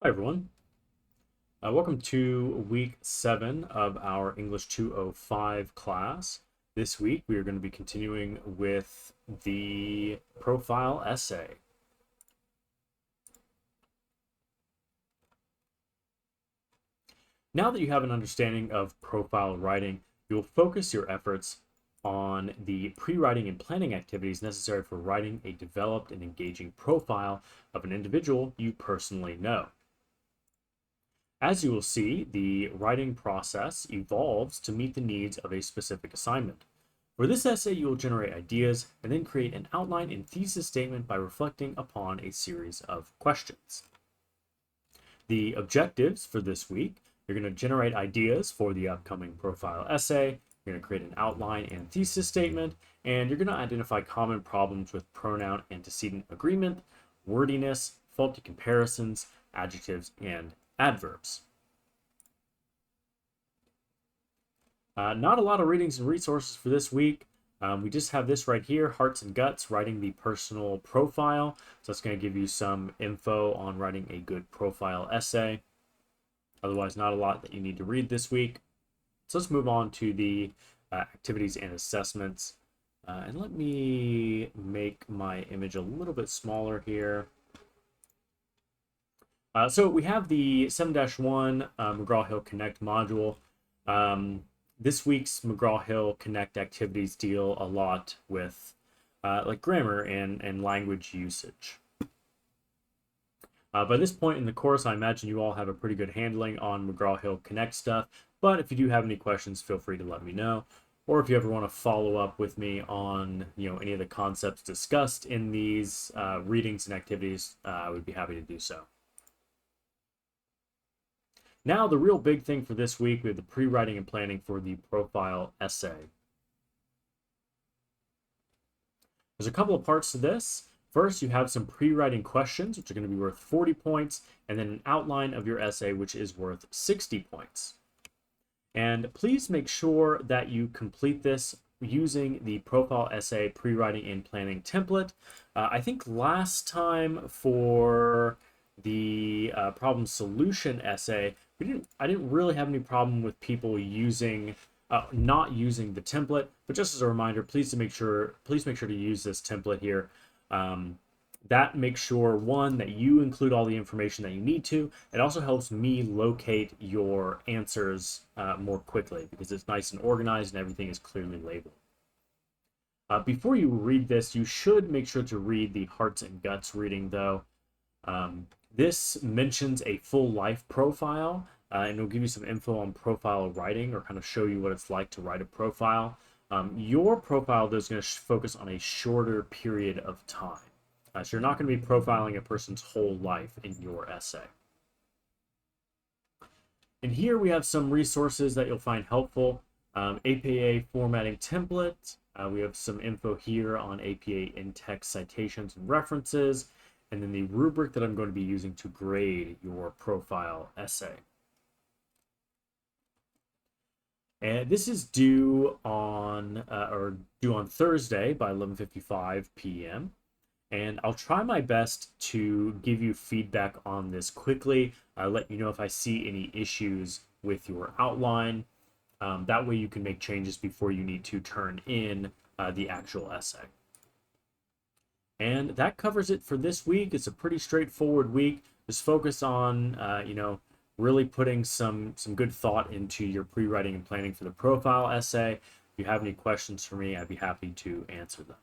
Hi, everyone. Welcome to week 7 of our English 205 class. This week, we are going to be continuing with the profile essay. Now that you have an understanding of profile writing, you will focus your efforts on the pre-writing and planning activities necessary for writing a developed and engaging profile of an individual you personally know. As you will see, the writing process evolves to meet the needs of a specific assignment. For this essay, you will generate ideas and then create an outline and thesis statement by reflecting upon a series of questions. The objectives for this week, you're going to generate ideas for the upcoming profile essay, you're going to create an outline and thesis statement, and you're going to identify common problems with pronoun antecedent agreement, wordiness, faulty comparisons, adjectives, and adverbs. Not a lot of readings and resources for this week. We just have this right here, Hearts and Guts, writing the personal profile. So that's going to give you some info on writing a good profile essay. Otherwise, not a lot that you need to read this week. So let's move on to the activities and assessments. And let me make my image a little bit smaller here. So we have the 7-1 McGraw-Hill Connect module. This week's McGraw-Hill Connect activities deal a lot with like grammar and language usage. By this point in the course, I imagine you all have a pretty good handling on McGraw-Hill Connect stuff, but if you do have any questions, feel free to let me know. Or if you ever want to follow up with me on any of the concepts discussed in these readings and activities, I would be happy to do so. Now, the real big thing for this week, we have the pre-writing and planning for the profile essay. There's a couple of parts to this. First, you have some pre-writing questions, which are going to be worth 40 points, and then an outline of your essay, which is worth 60 points. And please make sure that you complete this using the profile essay pre-writing and planning template. I think last time for the problem solution essay, I didn't really have any problem with people using not using the template, but just as a reminder, please make sure to use this template here. That makes sure, one, that you include all the information that you need to. It also helps me locate your answers more quickly because it's nice and organized and everything is clearly labeled. Before you read this, you should make sure to read the Hearts and Guts reading, though. This mentions a full life profile, and it'll give you some info on profile writing or kind of show you what it's like to write a profile. Your profile, though, is going to focus on a shorter period of time. So you're not going to be profiling a person's whole life in your essay. And here we have some resources that you'll find helpful. APA formatting template. We have some info here on APA in-text citations and references, and then the rubric that I'm going to be using to grade your profile essay. And this is due on Thursday by 11:55 p.m. And I'll try my best to give you feedback on this quickly. I'll let you know if I see any issues with your outline. That way you can make changes before you need to turn in the actual essay. And that covers it for this week. It's a pretty straightforward week. Just focus on, really putting some good thought into your pre-writing and planning for the profile essay. If you have any questions for me, I'd be happy to answer them.